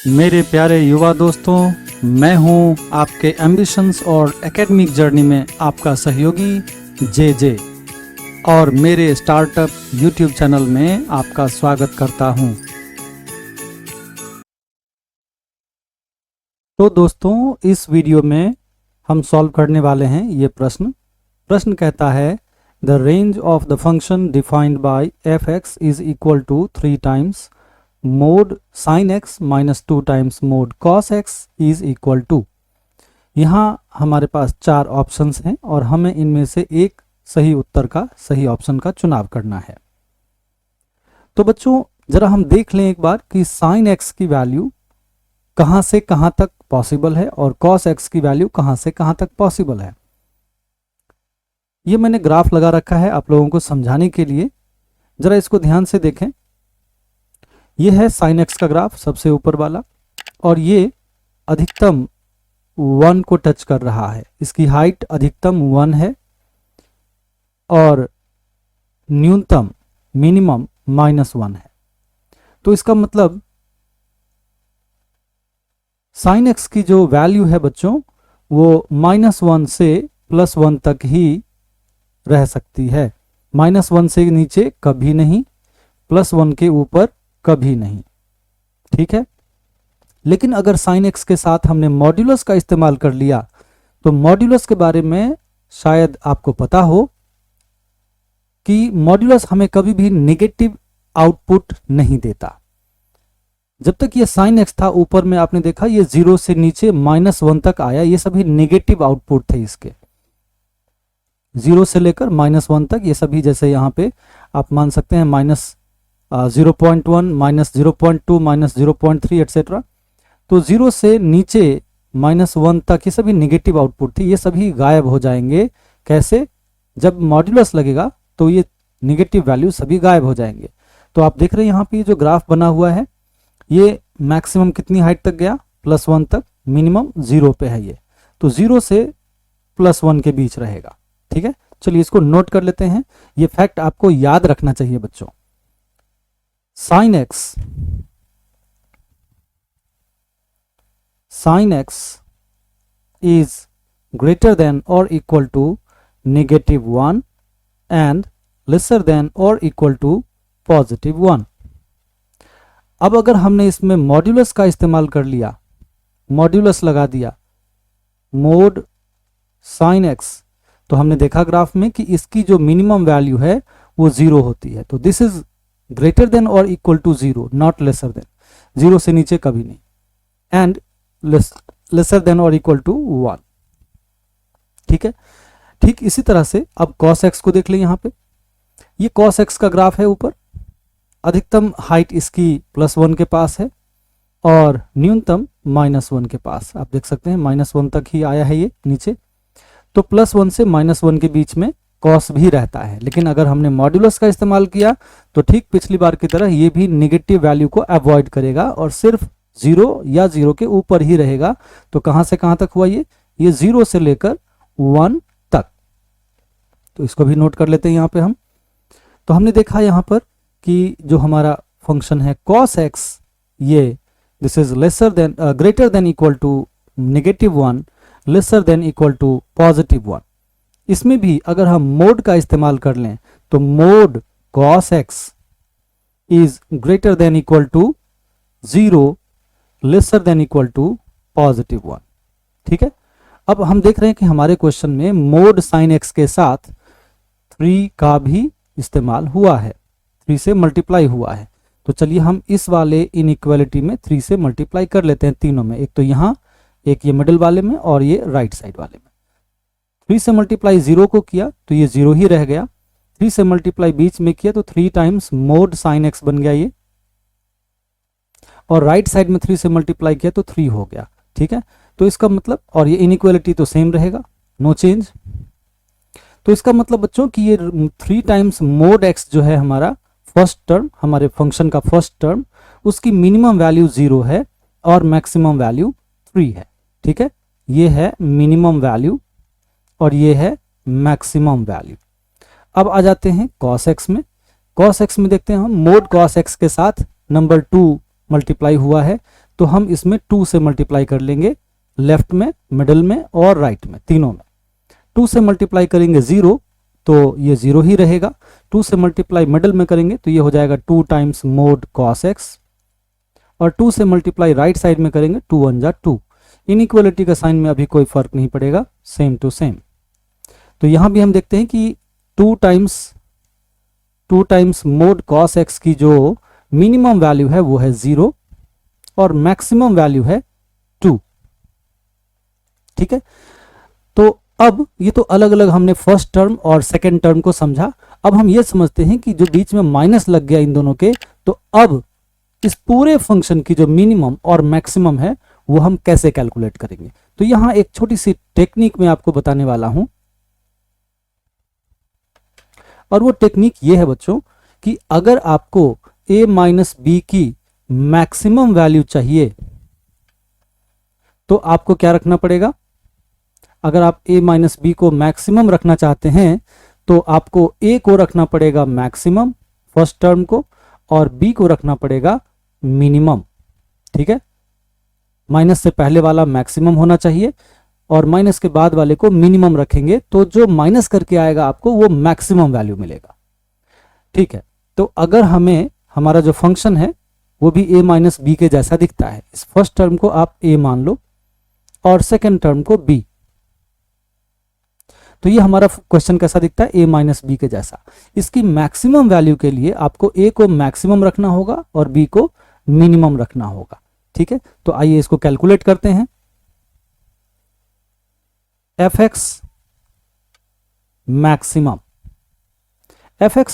मेरे प्यारे युवा दोस्तों, मैं हूं आपके एम्बिशंस और एकेडमिक जर्नी में आपका सहयोगी जे और मेरे स्टार्टअप यूट्यूब चैनल में आपका स्वागत करता हूं। तो दोस्तों, इस वीडियो में हम सॉल्व करने वाले हैं ये प्रश्न कहता है the range of the function defined by f x is equal to 3 times mod sine x minus 2 times mod cos x is equal to. यहाँ हमारे पास 4 ऑप्शंस हैं और हमें इनमें से एक सही उत्तर का सही ऑप्शन का चुनाव करना है। तो बच्चों, जरा हम देख लें एक बार कि साइन एक्स की वैल्यू कहाँ से कहाँ तक पॉसिबल है और कॉस एक्स की वैल्यू कहाँ से कहाँ तक पॉसिबल है। ये मैंने ग्राफ लगा रखा है आप लोगों को समझाने के लिए। जरा इसको ध्यान से देखें। ये है साइन एक्स का ग्राफ, सबसे ऊपर वाला, और ये अधिकतम 1 को टच कर रहा है। इसकी हाइट अधिकतम 1 है और न्यूनतम मिनिमम -1 है। तो इसका मतलब साइन एक्स की जो वैल्यू है बच्चों, वो -1 से +1 तक ही रह सकती है। -1 से नीचे कभी नहीं, +1 के ऊपर कभी नहीं। ठीक है। लेकिन अगर साइन एक्स के साथ हमने मॉड्यूलस का इस्तेमाल कर लिया तो मॉड्यूलस के बारे में शायद आपको पता हो कि मॉड्यूलस हमें कभी भी नेगेटिव आउटपुट नहीं देता। जब तक ये साइन एक्स था, ऊपर में आपने देखा ये 0 से नीचे -1 तक आया, ये सभी नेगेटिव आउटपुट थे इसके। 0 से लेकर -1 तक ये सभी, जैसे यहाँ पे आप मान सकते हैं -0.1, -0.2, -0.3 एटसेट्रा। तो 0 से नीचे -1 तक ये सभी नेगेटिव आउटपुट थी, ये सभी गायब हो जाएंगे। कैसे? जब मॉड्यूलस लगेगा तो ये नेगेटिव वैल्यू सभी गायब हो जाएंगे। तो आप देख रहे हैं यहाँ पे जो ग्राफ बना हुआ है, ये मैक्सिमम कितनी हाइट तक गया? +1 तक। मिनिमम 0 पे है ये, तो 0 से +1 के बीच रहेगा। ठीक है, चलिए इसको नोट कर लेते हैं। ये फैक्ट आपको याद रखना चाहिए बच्चों। Sine x is greater than or equal to -1 and lesser than or equal to +1। अब अगर हमने इसमें मॉड्यूलस का इस्तेमाल कर लिया, मॉड्यूलस लगा दिया मोड साइन एक्स, तो हमने देखा ग्राफ में कि इसकी जो मिनिमम वैल्यू है वो 0 होती है। तो दिस इज ग्रेटर देन और equal to 0, not lesser than. 0 से नीचे कभी नहीं, एंड लेसर देन और इक्वल टू 1। ठीक है। ठीक इसी तरह से अब कॉस एक्स को देख लें। यहाँ पे ये कॉस एक्स का ग्राफ है। ऊपर अधिकतम हाइट इसकी +1 के पास है और न्यूनतम -1 के पास। आप देख सकते हैं -1 तक ही आया है ये नीचे। तो +1 से -1 के बीच में कॉस भी रहता है। लेकिन अगर हमने मॉड्यूलस का इस्तेमाल किया तो ठीक पिछली बार की तरह ये भी निगेटिव वैल्यू को अवॉइड करेगा और सिर्फ 0 या 0 के ऊपर ही रहेगा। तो कहां से कहां तक हुआ ये 0 से लेकर 1 तक। तो इसको भी नोट कर लेते हैं यहाँ पे हम। तो हमने देखा यहाँ पर कि जो हमारा फंक्शन है cos x, ये this is greater than equal to -1, lesser than equal to +1। इसमें भी अगर हम मोड का इस्तेमाल कर लें तो mod cos x is greater than equal to 0, lesser than equal to +1। ठीक है। अब हम देख रहे हैं कि हमारे क्वेश्चन में मोड साइन x के साथ 3 का भी इस्तेमाल हुआ है, 3 से मल्टीप्लाई हुआ है। तो चलिए हम इस वाले इनइक्वालिटी में 3 से मल्टीप्लाई कर लेते हैं तीनों में। एक तो यहाँ, एक ये मिडिल वाले में और ये राइट साइड वाले में। 3 से मल्टीप्लाई 0 को किया तो ये 0 ही रह गया। 3 से मल्टीप्लाई बीच में किया तो 3 टाइम्स मोड साइन एक्स बन गया ये, और राइट साइड में 3 से मल्टीप्लाई किया तो 3 हो गया। ठीक है। तो इसका मतलब, और ये इनइक्वालिटी तो सेम रहेगा, नो चेंज। तो इसका मतलब बच्चों कि ये 3 टाइम्स मोड एक्स जो है हमारा फर्स्ट टर्म, हमारे फंक्शन का फर्स्ट टर्म, उसकी मिनिमम वैल्यू 0 है और मैक्सिमम वैल्यू 3 है। ठीक है। ये है मिनिमम वैल्यू और ये है मैक्सिमम वैल्यू। अब आ जाते हैं cos x में। cos x में देखते हैं हम मोड cos x के साथ नंबर 2 मल्टीप्लाई हुआ है तो हम इसमें 2 से मल्टीप्लाई कर लेंगे, लेफ्ट में, मिडल में और राइट में, तीनों में। 2 से मल्टीप्लाई करेंगे 0 तो ये 0 ही रहेगा। 2 से मल्टीप्लाई मिडल में करेंगे तो ये हो जाएगा 2 टाइम्स मोड cos x, और 2 से मल्टीप्लाई राइट साइड में करेंगे 2 1 जा 2। इनइक्वालिटी का साइन में अभी कोई फर्क नहीं पड़ेगा, सेम टू सेम। तो यहां भी हम देखते हैं कि 2 टाइम्स मोड cos x की जो मिनिमम वैल्यू है वो है 0 और मैक्सिमम वैल्यू है 2। ठीक है, तो अब ये तो अलग अलग हमने फर्स्ट टर्म और सेकेंड टर्म को समझा। अब हम ये समझते हैं कि जो बीच में माइनस लग गया इन दोनों के, तो अब इस पूरे फंक्शन की जो मिनिमम और मैक्सिमम है वो हम कैसे कैलकुलेट करेंगे। तो यहां एक छोटी सी टेक्निक मैं आपको बताने वाला हूं, और वो टेक्निक ये है बच्चों कि अगर आपको a माइनस बी की मैक्सिमम वैल्यू चाहिए तो आपको क्या रखना पड़ेगा। अगर आप a माइनस बी को मैक्सिमम रखना चाहते हैं तो आपको a को रखना पड़ेगा मैक्सिमम फर्स्ट टर्म को, और b को रखना पड़ेगा मिनिमम। ठीक है, माइनस से पहले वाला मैक्सिमम होना चाहिए और माइनस के बाद वाले को मिनिमम रखेंगे, तो जो माइनस करके आएगा आपको वो मैक्सिमम वैल्यू मिलेगा। ठीक है, तो अगर हमें हमारा जो फंक्शन है वो भी a माइनस बी के जैसा दिखता है, इस फर्स्ट टर्म को आप a मान लो और सेकेंड टर्म को b, तो ये हमारा क्वेश्चन कैसा दिखता है, a माइनस बी के जैसा। इसकी मैक्सिमम वैल्यू के लिए आपको a को मैक्सिमम रखना होगा और b को मिनिमम रखना होगा। ठीक है, तो आइए इसको कैलकुलेट करते हैं। fx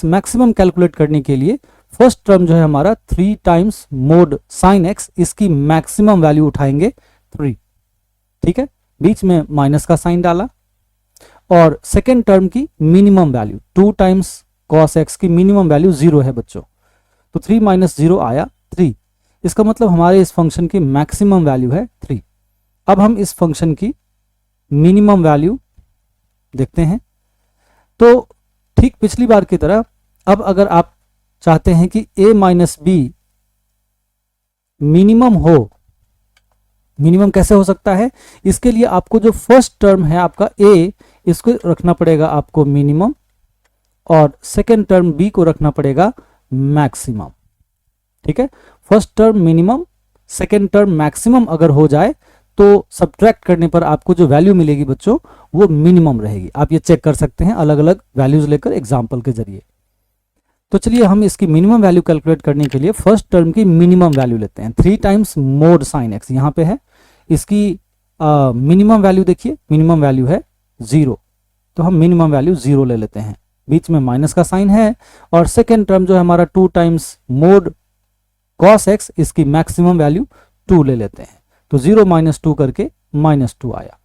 मैक्सिमम कैलकुलेट करने के लिए फर्स्ट टर्म जो है हमारा 3 टाइम्स मोड साइन x, इसकी मैक्सिमम वैल्यू उठाएंगे 3। ठीक है, बीच में माइनस का साइन डाला, और सेकेंड टर्म की minimum value 2 times cos x की मिनिमम वैल्यू 0 है बच्चों, तो 3 माइनस 0 आया 3। इसका मतलब हमारे इस फंक्शन की मैक्सिमम वैल्यू है 3। अब हम इस फंक्शन की मिनिमम वैल्यू देखते हैं। तो ठीक पिछली बार की तरह अब अगर आप चाहते हैं कि a माइनस बी मिनिमम हो, मिनिमम कैसे हो सकता है, इसके लिए आपको जो फर्स्ट टर्म है आपका a, इसको रखना पड़ेगा आपको मिनिमम, और सेकेंड टर्म b को रखना पड़ेगा मैक्सिमम। ठीक है, first term minimum, second term maximum अगर हो जाए तो सब्ट्रैक्ट करने पर आपको जो वैल्यू मिलेगी बच्चों वो मिनिमम रहेगी। आप ये चेक कर सकते हैं अलग अलग वैल्यूज लेकर एग्जाम्पल के जरिए। तो चलिए हम इसकी मिनिमम वैल्यू कैलकुलेट करने के लिए फर्स्ट टर्म की मिनिमम वैल्यू लेते हैं। 3 टाइम्स मोड साइन x यहाँ पे है, इसकी मिनिमम वैल्यू देखिए, मिनिमम वैल्यू है 0, तो हम मिनिमम वैल्यू 0 ले लेते हैं। बीच में माइनस का साइन है, और सेकेंड टर्म जो है हमारा 2 टाइम्स मोड cos x, इसकी मैक्सिमम वैल्यू 2 ले लेते हैं, तो 0 माइनस 2 करके -2 आया।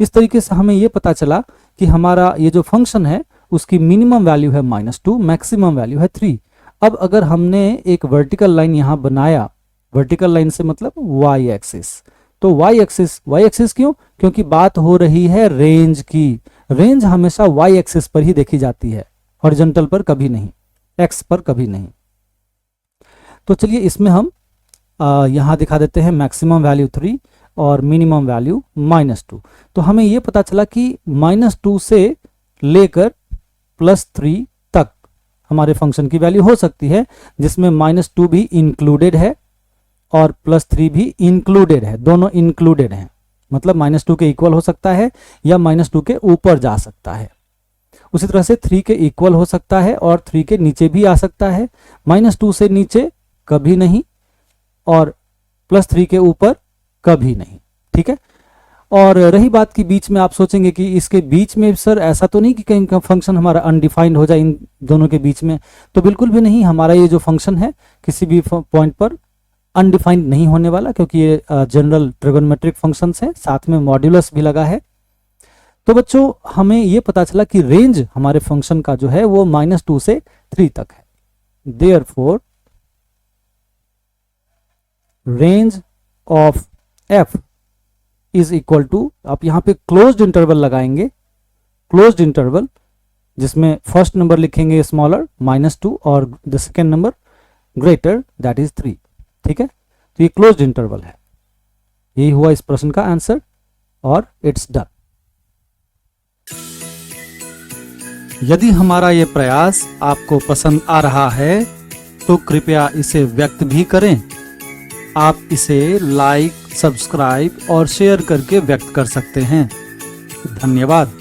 इस तरीके से हमें यह पता चला कि हमारा ये जो फंक्शन है उसकी मिनिमम वैल्यू है -2, मैक्सिमम वैल्यू है 3। अब अगर हमने एक वर्टिकल लाइन यहां बनाया, वर्टिकल लाइन से मतलब y एक्सिस, तो y एक्सिस क्यों, क्योंकि बात हो रही है रेंज की। रेंज हमेशा y एक्सिस पर ही देखी जाती है, हॉरिजॉन्टल पर कभी नहीं, x पर कभी नहीं। तो चलिए इसमें हम यहां दिखा देते हैं मैक्सिमम वैल्यू 3 और मिनिमम वैल्यू -2। तो हमें यह पता चला कि -2 से लेकर +3 तक हमारे फंक्शन की वैल्यू हो सकती है, जिसमें -2 भी इंक्लूडेड है और +3 भी इंक्लूडेड है, दोनों इंक्लूडेड हैं। मतलब -2 के इक्वल हो सकता है या -2 के ऊपर जा सकता है। उसी तरह से 3 के इक्वल हो सकता है और 3 के नीचे भी आ सकता है। -2 से नीचे कभी नहीं और +3 के ऊपर कभी नहीं। ठीक है, और रही बात की बीच में, आप सोचेंगे कि इसके बीच में सर ऐसा तो नहीं कि कहीं का फंक्शन हमारा अनडिफाइंड हो जाए इन दोनों के बीच में, तो बिल्कुल भी नहीं। हमारा ये जो फंक्शन है किसी भी पॉइंट पर अनडिफाइंड नहीं होने वाला, क्योंकि ये जनरल ट्रिगोनोमेट्रिक फंक्शंस है, साथ में मॉड्यूलस भी लगा है। तो बच्चों हमें ये पता चला कि रेंज हमारे फंक्शन का जो है वो -2 से 3 तक है। Therefore range of f is equal to, आप यहां पे क्लोज्ड इंटरवल लगाएंगे, क्लोज्ड इंटरवल जिसमें फर्स्ट नंबर लिखेंगे स्मॉलर -2 और the second number greater that is 3। ठीक है, तो ये क्लोज्ड इंटरवल है। यही हुआ इस प्रश्न का आंसर और इट्स डन। यदि हमारा ये प्रयास आपको पसंद आ रहा है तो कृपया इसे व्यक्त भी करें। आप इसे लाइक, सब्सक्राइब और शेयर करके व्यक्त कर सकते हैं। धन्यवाद।